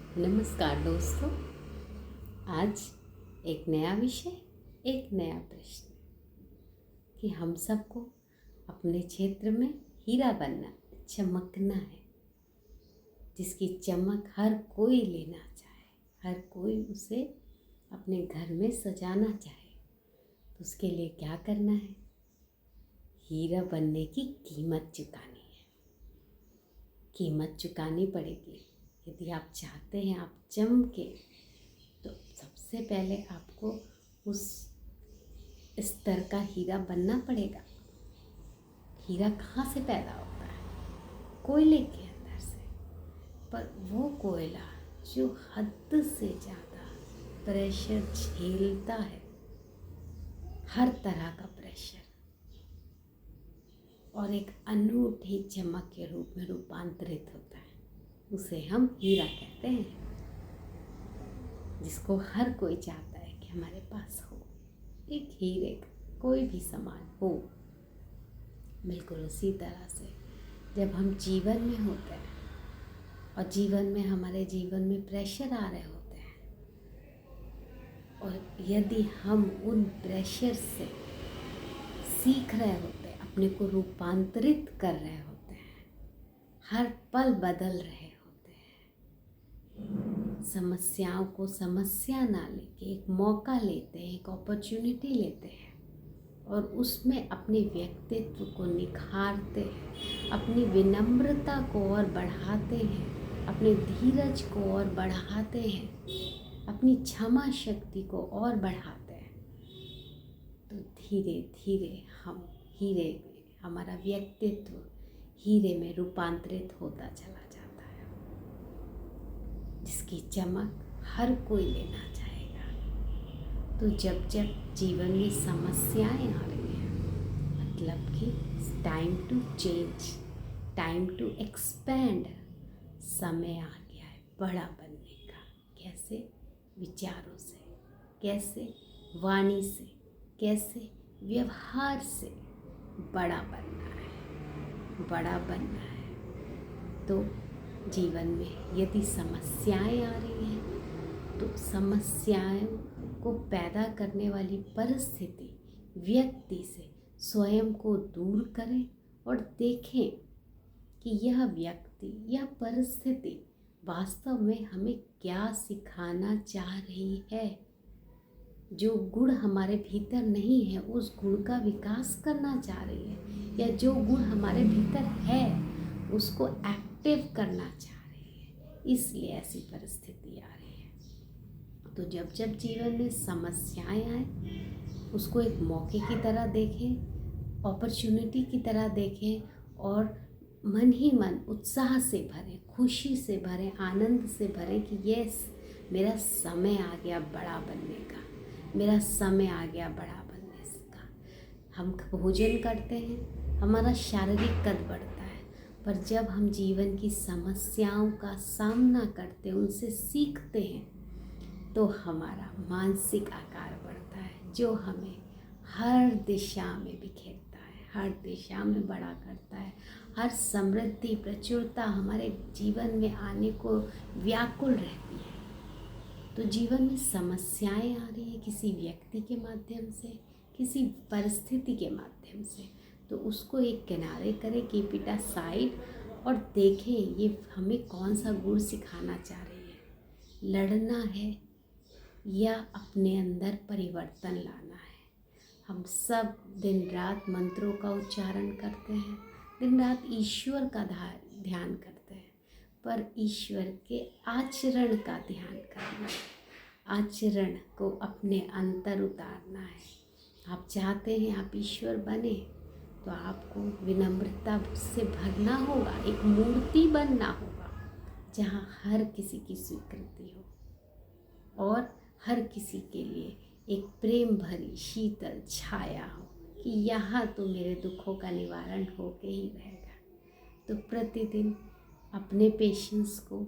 नमस्कार दोस्तों। आज एक नया विषय, एक नया प्रश्न कि हम सबको अपने क्षेत्र में हीरा बनना, चमकना है, जिसकी चमक हर कोई लेना चाहे, हर कोई उसे अपने घर में सजाना चाहे। तो उसके लिए क्या करना है? हीरा बनने की कीमत चुकानी है। कीमत चुकानी पड़ेगी। यदि आप चाहते हैं आप चमके, तो सबसे पहले आपको उस स्तर का हीरा बनना पड़ेगा। हीरा कहाँ से पैदा होता है? कोयले के अंदर से। पर वो कोयला जो हद से ज़्यादा प्रेशर झेलता है, हर तरह का प्रेशर, और एक अनूठी चमक के रूप में रूपांतरित होता है, उसे हम हीरा कहते हैं, जिसको हर कोई चाहता है कि हमारे पास हो। एक हीरे का कोई भी सामान हो। बिल्कुल उसी तरह से जब हम जीवन में होते हैं और हमारे जीवन में प्रेशर आ रहे होते हैं, और यदि हम उन प्रेशर से सीख रहे होते हैं, अपने को रूपांतरित कर रहे होते हैं, हर पल बदल रहे होते हैं, समस्याओं को समस्या ना लेके एक मौका लेते हैं, एक अपॉर्चुनिटी लेते हैं और उसमें अपने व्यक्तित्व को निखारते हैं, अपनी विनम्रता को और बढ़ाते हैं, अपने धीरज को और बढ़ाते हैं, अपनी क्षमा शक्ति को और बढ़ाते हैं, तो धीरे धीरे हम हीरे में, हमारा व्यक्तित्व हीरे में रूपांतरित होता चला जाता है, जिसकी चमक हर कोई लेना चाहेगा। तो जब जब जीवन में समस्याएं आ रही हैं, मतलब कि time to change, time to expand, समय आ गया है बड़ा बनने का। कैसे? विचारों से, कैसे? वाणी से, कैसे? व्यवहार से बड़ा बनना है, बड़ा बनना है। तो जीवन में यदि समस्याएं आ रही हैं, तो समस्याओं को पैदा करने वाली परिस्थिति, व्यक्ति से स्वयं को दूर करें और देखें कि यह व्यक्ति, यह परिस्थिति वास्तव में हमें क्या सिखाना चाह रही है। जो गुण हमारे भीतर नहीं है, उस गुण का विकास करना चाह रही है, या जो गुण हमारे भीतर है उसको एक्टिव करना चाह रही है, इसलिए ऐसी परिस्थिति आ रही है। तो जब जब जीवन में समस्याएं आए, उसको एक मौके की तरह देखें, अपॉर्चुनिटी की तरह देखें और मन ही मन उत्साह से भरें, खुशी से भरें, आनंद से भरें कि यस, मेरा समय आ गया बड़ा बनने का, मेरा समय आ गया बड़ा बनने का। हम भोजन करते हैं, हमारा शारीरिक कद बढ़ता है, पर जब हम जीवन की समस्याओं का सामना करते हैं, उनसे सीखते हैं, तो हमारा मानसिक आकार बढ़ता है, जो हमें हर दिशा में बिखेरता है, हर दिशा में बड़ा करता है। हर समृद्धि, प्रचुरता हमारे जीवन में आने को व्याकुल रहती है। तो जीवन में समस्याएं आ रही हैं किसी व्यक्ति के माध्यम से, किसी परिस्थिति के माध्यम से, तो उसको एक किनारे करें, कीप इट असाइड, और देखें ये हमें कौन सा गुण सिखाना चाह रही है। लड़ना है या अपने अंदर परिवर्तन लाना है। हम सब दिन रात मंत्रों का उच्चारण करते हैं, दिन रात ईश्वर का ध्यान करते हैं, पर ईश्वर के आचरण का ध्यान करना है, आचरण को अपने अंतर उतारना है। आप चाहते हैं आप ईश्वर बने, तो आपको विनम्रता से भरना होगा, एक मूर्ति बनना होगा जहाँ हर किसी की स्वीकृति हो और हर किसी के लिए एक प्रेम भरी शीतल छाया हो कि यहाँ तो मेरे दुखों का निवारण होके ही रहेगा। तो प्रतिदिन अपने पेशेंस को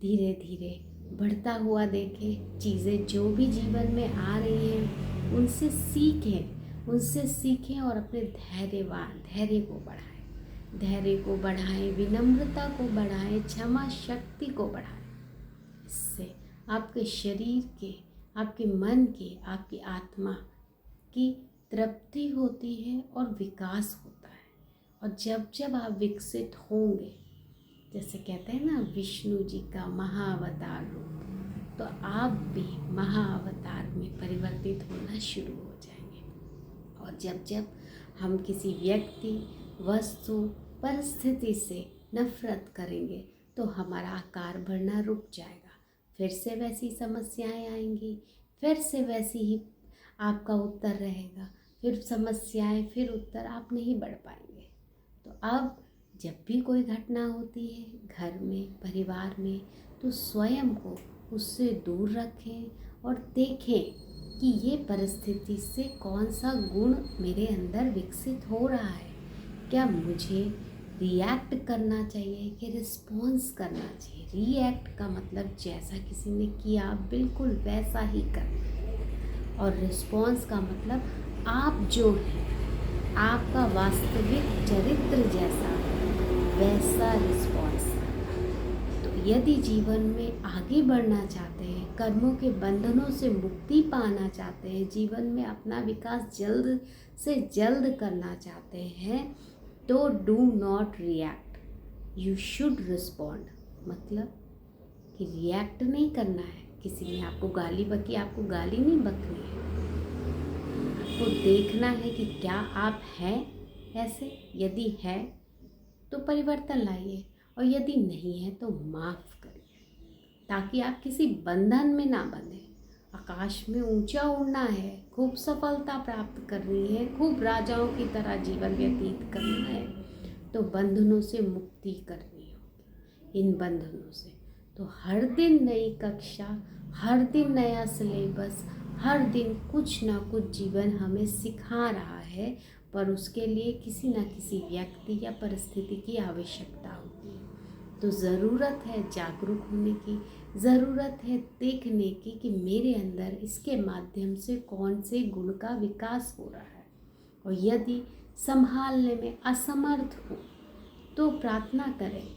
धीरे धीरे बढ़ता हुआ देखें। चीज़ें जो भी जीवन में आ रही हैं उनसे सीखें और अपने धैर्य को बढ़ाएं, विनम्रता को बढ़ाएं, क्षमा शक्ति को बढ़ाएं। जिससे आपके शरीर के, आपके मन के, आपकी आत्मा की तृप्ति होती है और विकास होता है। और जब जब आप विकसित होंगे, जैसे कहते हैं ना विष्णु जी का महाअवतार रूप, तो आप भी महाअवतार में परिवर्तित होना शुरू हो जाएंगे। और जब जब हम किसी व्यक्ति, वस्तु, परिस्थिति से नफरत करेंगे तो हमारा आकार बढ़ना रुक जाएगा, फिर से वैसी समस्याएं आएंगी, फिर से वैसी ही आपका उत्तर रहेगा, फिर समस्याएं, फिर उत्तर, आप नहीं बढ़ पाएंगे। तो अब जब भी कोई घटना होती है घर में, परिवार में, तो स्वयं को उससे दूर रखें और देखें कि ये परिस्थिति से कौन सा गुण मेरे अंदर विकसित हो रहा है। क्या मुझे रिएक्ट करना चाहिए कि रिस्पॉन्स करना चाहिए? रिएक्ट का मतलब जैसा किसी ने किया बिल्कुल वैसा ही करना, और रिस्पॉन्स का मतलब आप जो हैं, आपका वास्तविक चरित्र जैसा वैसा रिस्पॉन्स। तो यदि जीवन में आगे बढ़ना चाहते हैं, कर्मों के बंधनों से मुक्ति पाना चाहते हैं, जीवन में अपना विकास जल्द से जल्द करना चाहते हैं, तो do not react, you should respond. मतलब कि रिएक्ट नहीं करना है। किसी ने आपको गाली बकी, आपको गाली नहीं बकनी है, आपको देखना है कि क्या आप हैं ऐसे। यदि है तो परिवर्तन लाइए, और यदि नहीं है तो माफ़ करिए, ताकि आप किसी बंधन में ना बंधे। आकाश में ऊंचा उड़ना है, खूब सफलता प्राप्त करनी है, खूब राजाओं की तरह जीवन व्यतीत करना है, तो बंधनों से मुक्ति करनी होगी। इन बंधनों से तो हर दिन नई कक्षा, हर दिन नया सिलेबस, हर दिन कुछ ना कुछ जीवन हमें सिखा रहा है, पर उसके लिए किसी न किसी व्यक्ति या परिस्थिति की आवश्यकता होती है। तो ज़रूरत है जागरूक होने की, ज़रूरत है देखने की कि मेरे अंदर इसके माध्यम से कौन से गुण का विकास हो रहा है। और यदि संभालने में असमर्थ हो तो प्रार्थना करें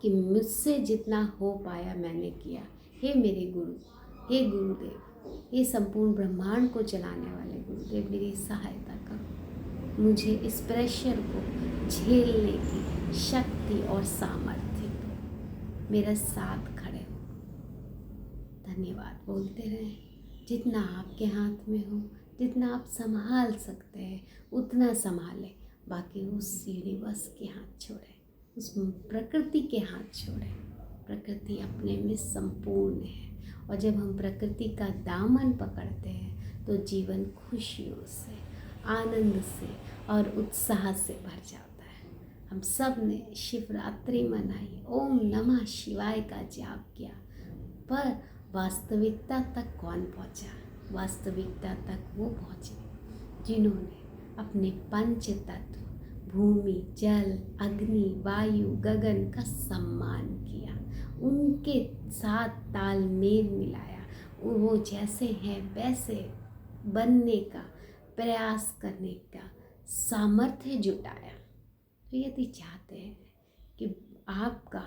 कि मुझसे जितना हो पाया मैंने किया। हे मेरे गुरु, हे गुरुदेव, ये संपूर्ण ब्रह्मांड को चलाने वाले गुरुदेव, मेरी सहायता करो, मुझे इस प्रेशर को झेलने की शक्ति और सामर्थ्य दो, मेरा साथ खड़े हो। धन्यवाद बोलते रहें। जितना आपके हाथ में हो, जितना आप संभाल सकते हैं उतना संभालें, बाकी उस यूनिवर्स के हाथ छोड़ें, उस प्रकृति के हाथ छोड़ें। प्रकृति अपने में संपूर्ण है, और जब हम प्रकृति का दामन पकड़ते हैं तो जीवन खुशियों से, आनंद से और उत्साह से भर जाता है। हम सब ने शिवरात्रि मनाई, ओम नमः शिवाय का जाप किया, पर वास्तविकता तक कौन पहुंचा? वास्तविकता तक वो पहुंचे जिन्होंने अपने पंच तत्व भूमि, जल, अग्नि, वायु, गगन का सम्मान किया, उनके साथ तालमेल मिलाया, वो जैसे हैं वैसे बनने का प्रयास करने का सामर्थ्य जुटाया। तो यदि चाहते हैं कि आपका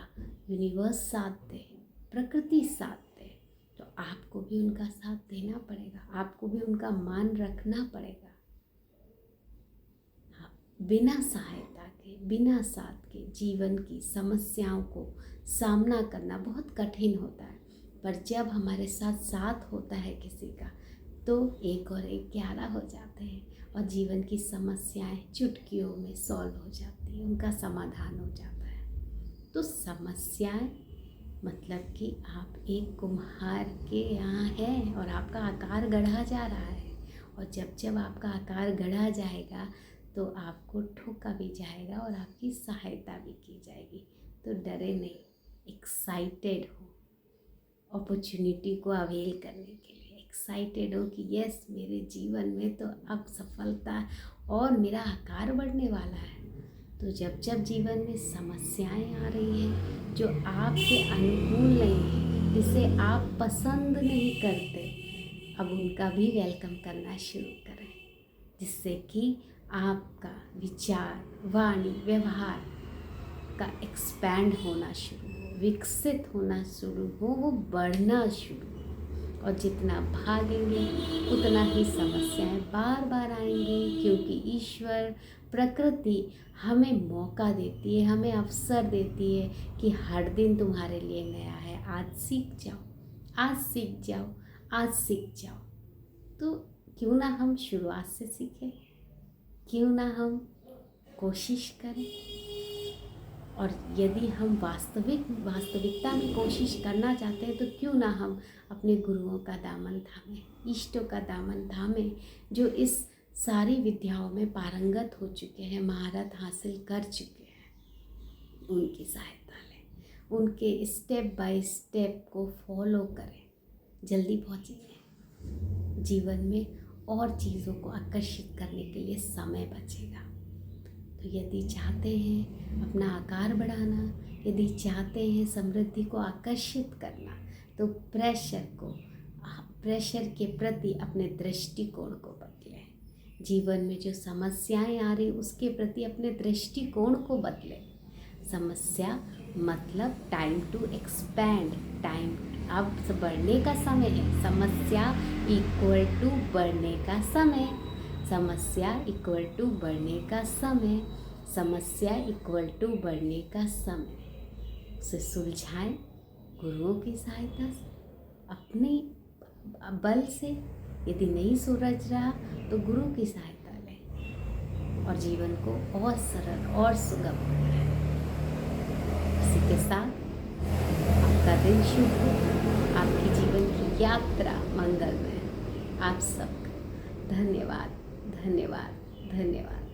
यूनिवर्स साथ दे, प्रकृति साथ दे, तो आपको भी उनका साथ देना पड़ेगा, आपको भी उनका मान रखना पड़ेगा। बिना सहायता के, बिना साथ के जीवन की समस्याओं को सामना करना बहुत कठिन होता है, पर जब हमारे साथ साथ होता है किसी का, तो 1 और 1 11 हो जाते हैं, और जीवन की समस्याएं चुटकियों में सॉल्व हो जाती हैं, उनका समाधान हो जाता है। तो समस्याएं मतलब कि आप एक कुम्हार के यहाँ हैं और आपका आकार गढ़ा जा रहा है, और जब जब आपका आकार गढ़ा जाएगा तो आपको ठोका भी जाएगा और आपकी सहायता भी की जाएगी। तो डरे नहीं, एक्साइटेड हो अपॉर्चुनिटी को अवेल करने के लिए, एक्साइटेड हो कि यस, मेरे जीवन में तो अब सफलता और मेरा आकार बढ़ने वाला है। तो जब जब जीवन में समस्याएं आ रही हैं जो आपके अनुकूल नहीं है, जिसे आप पसंद नहीं करते, अब उनका भी वेलकम करना शुरू करें, जिससे कि आपका विचार, वाणी, व्यवहार का एक्सपैंड होना शुरू हो विकसित होना शुरू हो, वो बढ़ना शुरू हो। और जितना भागेंगे उतना ही समस्याएं बार बार आएंगी, क्योंकि ईश्वर प्रकृति हमें मौका देती है, हमें अवसर देती है कि हर दिन तुम्हारे लिए नया है। आज सीख जाओ, आज सीख जाओ, आज सीख जाओ। तो क्यों ना हम शुरुआत से सीखें, क्यों ना हम कोशिश करें। और यदि हम वास्तविकता में कोशिश करना चाहते हैं तो क्यों ना हम अपने गुरुओं का दामन थामें, इष्टों का दामन थामें, जो इस सारी विद्याओं में पारंगत हो चुके हैं, महारत हासिल कर चुके हैं। उनकी सहायता लें, उनके स्टेप बाय स्टेप को फॉलो करें, जल्दी पहुँचेंगे। जीवन में और चीज़ों को आकर्षित करने के लिए समय बचेगा। तो यदि चाहते हैं अपना आकार बढ़ाना, यदि चाहते हैं समृद्धि को आकर्षित करना, तो प्रेशर के प्रति अपने दृष्टिकोण को बदलें। जीवन में जो समस्याएं आ रही उसके प्रति अपने दृष्टिकोण को बदलें। समस्या मतलब टाइम टू एक्सपैंड, टाइम अब बढ़ने का समय है। समस्या इक्वल टू बढ़ने का समय, समस्या इक्वल टू बढ़ने का समय, समस्या इक्वल टू बढ़ने का समय। उसे सुलझाएं गुरुओं की सहायता से, अपने बल से। यदि नहीं सुलझ रहा तो गुरु की सहायता लें और जीवन को और सरल और सुगम बनाएं। इसी के साथ आपका दिन शुभ हो, आपकी जीवन की यात्रा मंगलमय। आप सबका धन्यवाद, धन्यवाद, धन्यवाद।